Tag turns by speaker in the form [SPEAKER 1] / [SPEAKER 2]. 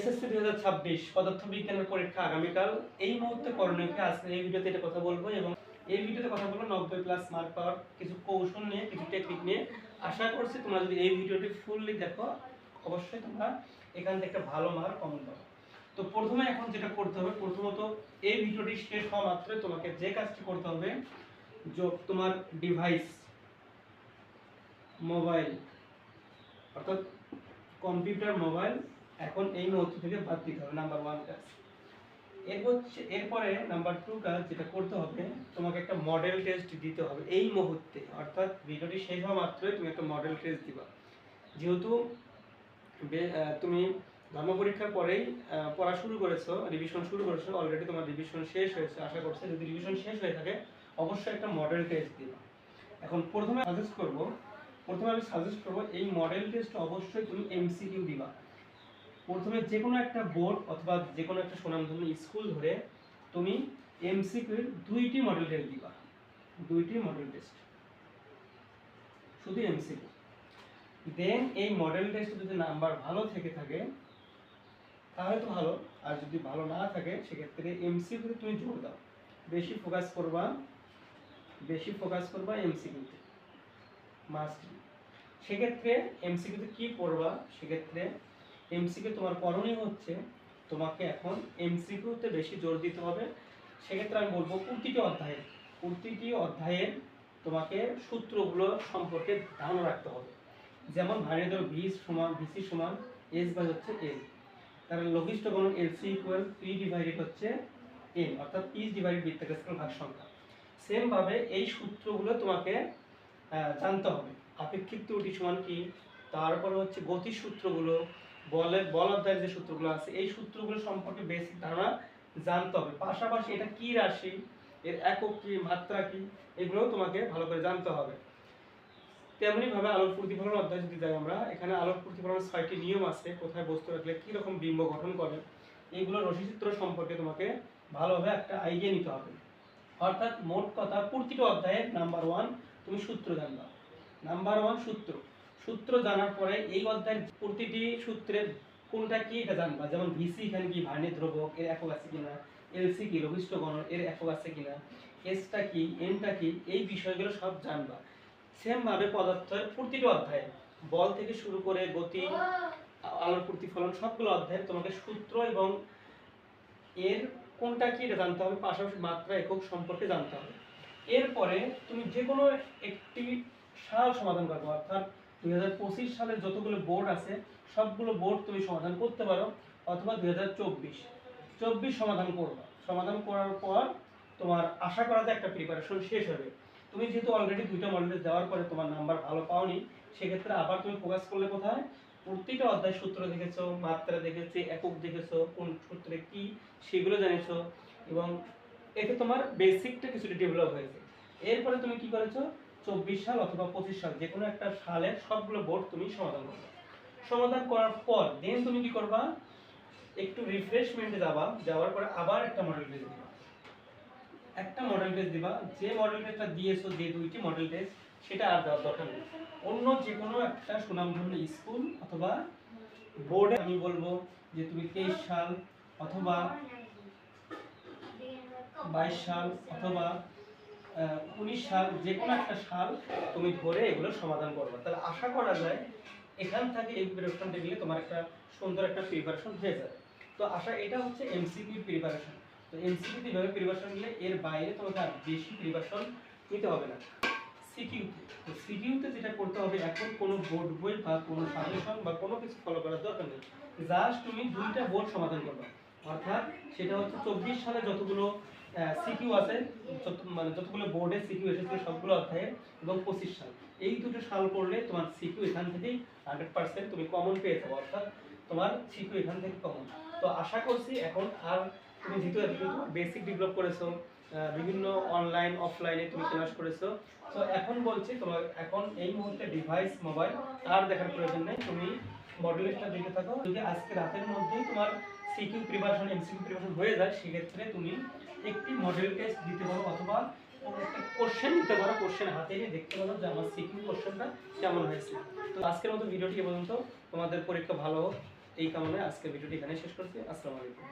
[SPEAKER 1] SSC 2026 পদার্থবিজ্ঞানের পরীক্ষা আগামীকাল। এই মুহূর্তে করণীয় কি আজকে এই ভিডিওতে এটা কথা বলবো, এবং এই ভিডিওতে কথা বলবো 90+ মার্ক পাওয়ার কিছু কৌশল নিয়ে, কিছু টেকনিক নিয়ে। আশা করছি তোমরা যদি এই ভিডিওটি ফুললি দেখো, অবশ্যই তোমরা এখান থেকে একটা ভালো মার্ক কমন পাবে। তো প্রথমে এখন যেটা করতে হবে, প্রথমত এই ভিডিওটি শেষ হওয়া মাত্রই তোমাকে যে কাজটি করতে হবে, তোমার ডিভাইস, মোবাইল অর্থাৎ কম্পিউটার, মোবাইল এখন এই মুহূর্ত থেকে বাদ দিতে হবে, নাম্বার 1 কাজ। এরপরে নাম্বার 2 কাজ যেটা করতে হবে, তোমাকে একটা মডেল টেস্ট দিতে হবে এই মুহূর্তে, অর্থাৎ ভিডিওটি শেষ হওয়া মাত্রই তুমি একটা মডেল টেস্ট দিবা। যেহেতু তুমি ধর্ম পরীক্ষার পরেই পড়া শুরু করেছো, রিভিশন শুরু করেছো, অলরেডি তোমার রিভিশন শেষ হয়েছে। আশা করছি যদি রিভিশন শেষ হয়ে থাকে অবশ্যই একটা মডেল টেস্ট দিবা। এখন প্রথমে আমি সাজেস্ট করব এই মডেল টেস্ট অবশ্যই তুমি এমসিকিউ দিবা। প্রথমে যে কোনো একটা বোর্ড অথবা যে কোনো একটা সুনামধন্য স্কুল ধরে তুমি এমসিকিউর 2টি মডেল টেস্ট দিবা, 2টি মডেল টেস্ট, শুধু এমসিকিউ। দেন এই মডেল টেস্টে যদি নাম্বার ভালো থেকে থাকে তাহলে তো ভালো, আর যদি ভালো না থাকে সেক্ষেত্রে এমসিকিউতে তুমি জোর দাও, বেশি ফোকাস করবা এমসিকিউতে, মাস্ট। সেক্ষেত্রে এমসিকিউতে কি পড়বা, সেক্ষেত্রে এমসিকিউ তোমার করণীয় হচ্ছে তোমাকে এখন এমসিকিউতে বেশি জোর দিতে হবে। সেক্ষেত্রে আমি বলবো প্রতিটি অধ্যায়ের তোমাকে সূত্রগুলো সম্পর্কে ধারণা রাখতে হবে। যেমন ভারী ধরো ভিসি সমান এস বাই হচ্ছে এল, তার লঘিষ্ঠ গণন এলসি ইকুয়াল পি ডিভাইডেড হচ্ছে এন, অর্থাৎ পিস ডিভাইডেড বৃত্তাকার স্কেল ভাগ সংখ্যা। সেম ভাবে এই সূত্রগুলো তোমাকে জানতে হবে। আপেক্ষিক ত্রুটি সমান কি, তারপরে হচ্ছে গতির সূত্রগুলো, বল অধ্যায়ের যে সূত্রগুলো আছে এই সূত্রগুলো সম্পর্কে বেসিক ধারণা জানতে হবে। পাশাপাশি এটা কি রাশি, এর একক কি, মাত্রা কি, এগুলোও তোমাকে ভালো করে জানতে হবে। তেমনি ভাবে আলোক প্রতিফলন অধ্যায় যদি যাই আমরা, এখানে আলোক প্রতিফলনের 6টি নিয়ম আছে, কোথায় বস্তু রাখলে কি রকম বিম্ব গঠন করে, এইগুলো রশ্মিচিত্র সম্পর্কে তোমাকে ভালোভাবে একটা আইডিয়া নিতে হবে। অর্থাৎ মোট কথা প্রতিটি অধ্যায়ের নাম্বার 1 তুমি সূত্র জানবা। নাম্বার 1 সূত্র জানার পরে এই অধ্যায়ের প্রতিটি সূত্রের কোনটা কি এটা জানবা। যেমন ভিসি এখানে কি, ভার্নিয়ার ধ্রুবক, এর একক আছে কিনা, এলসি কি, লঘিষ্ঠ গণন, এর একক আছে কিনা, এসটা কি, এনটা কি, এই বিষয়গুলো সব জানবা। সেম ভাবে পদার্থের প্রতিটি অধ্যায়ে বল থেকে শুরু করে গতি, আলোর প্রতিফলন সবগুলো অধ্যায়ে তোমাকে সূত্র এবং এর কোনটা কি এটা জানতে হবে, পাশাপাশি মাত্রা, একক সম্পর্কে জানতে হবে। এরপরে তুমি যে কোনো একটি সাল সমাধান করবে, অর্থাৎ 2025 সালের যতগুলো বোর্ড আছে সবগুলো বোর্ড তুমি সমাধান করতে পারো, অথবা 2024 সমাধান করবা। সমাধান করার পর তোমার আশা করা যায় একটা প্রিপারেশন শেষ হবে। তুমি যেহেতু অলরেডি 2টা মডেল দেওয়ার পরে তোমার নাম্বার ভালো পাওনি, সেক্ষেত্রে আবার তুমি ফোকাস করলে কোথায়, প্রত্যেকটা অধ্যায় সূত্র দেখেছো, মাত্রা দেখেছো, একক দেখেছো, কোন সূত্রে কি সেগুলো জানিছো, এবং এতে তোমার বেসিকটা কিছুটা ডেভেলপ হয়েছে। এরপরে তুমি কি করেছো, 24 সাল অথবা 25 সাল যে কোনো একটা সালের সবগুলো বোর্ড তুমি সমাধান করবে। সমাধান করার পর দেন তুমি কি করবা, একটু রিফ্রেশমেন্টে যাওয়ার পরে আবার একটা মডেল টেস্ট দিবা। যে মডেল টেস্টটা দিয়েছো, যে 2টি মডেল টেস্ট, সেটা আর দেওয়ার দরকার নেই। অন্য যে কোনো একটা সুনামধন্য স্কুল অথবা বোর্ডে আমি বলবো যে তুমি 23 সাল অথবা 22 সাল অথবা 19 সাল যে কোনো একটা সাল তুমি ধরে এগুলো সমাধান করবে। তাহলে আশা করা যায় এখান থেকে এই প্রিপারেশন দেখলে তোমার একটা সুন্দর একটা প্রিপারেশন হয়ে যাবে। তো এটা হচ্ছে এমসিকিউ প্রিপারেশন। তো এমসিকিউ কিভাবে প্রিপারেশন নিলে এর বাইরে তোমাকে আর বেশি প্রিপারেশন নিতে হবে না। সিকিউতে যেটা করতে হবে, এখন কোনো বোর্ড বই বা কোনো সাজেশন বা কোনো কিছু ফলো করার দরকার নেই। জাস্ট তুমি 2টা বোর্ড সমাধান করবে, অর্থাৎ সেটা হচ্ছে 24 সালে যতগুলো সিকিউ আছে, যতগুলো বোর্ডে সিকিউ এসেছে সবগুলো অধ্যায়ে, এবং 25 সাল, এই 2টো সাল পড়লে তোমার সিকিউ এখান থেকেই 100% তুমি কমন পেয়ে যাবে, অর্থাৎ তোমার সিকিউ এখান থেকে কমন। তো আশা করছি এখন আর তুমি যেহেতু বেসিক ডেভেলপ করেছো, বিভিন্ন অনলাইন অফলাইনে তুমি ক্লাস করেছো, তো এখন বলছি তোমার এখন এই মুহূর্তে ডিভাইস, মোবাইল আর দেখার প্রয়োজন নেই, তুমি মডেলটা দেখে থাকো। যদি আজকে রাতের মধ্যেই তোমার সিকিউ প্রিপারেশন, এমসিকিউ প্রিপারেশন হয়ে যায়, সেক্ষেত্রে তুমি একটি মডেল টেস্ট দিতে পারো, অথবা একটা কোশ্চেন নিতে পারো, কোশ্চেন হাতে নিয়ে দেখতে পারো যে আমার সিকিউ কোশ্চেনটা কেমন হয়েছে। তো আজকের মতো ভিডিওটি এ পর্যন্ত। তোমাদের পরীক্ষা ভালো হোক। এই কামনায় আজকে ভিডিওটি এখানে শেষ করছি। আসসালামু আলাইকুম।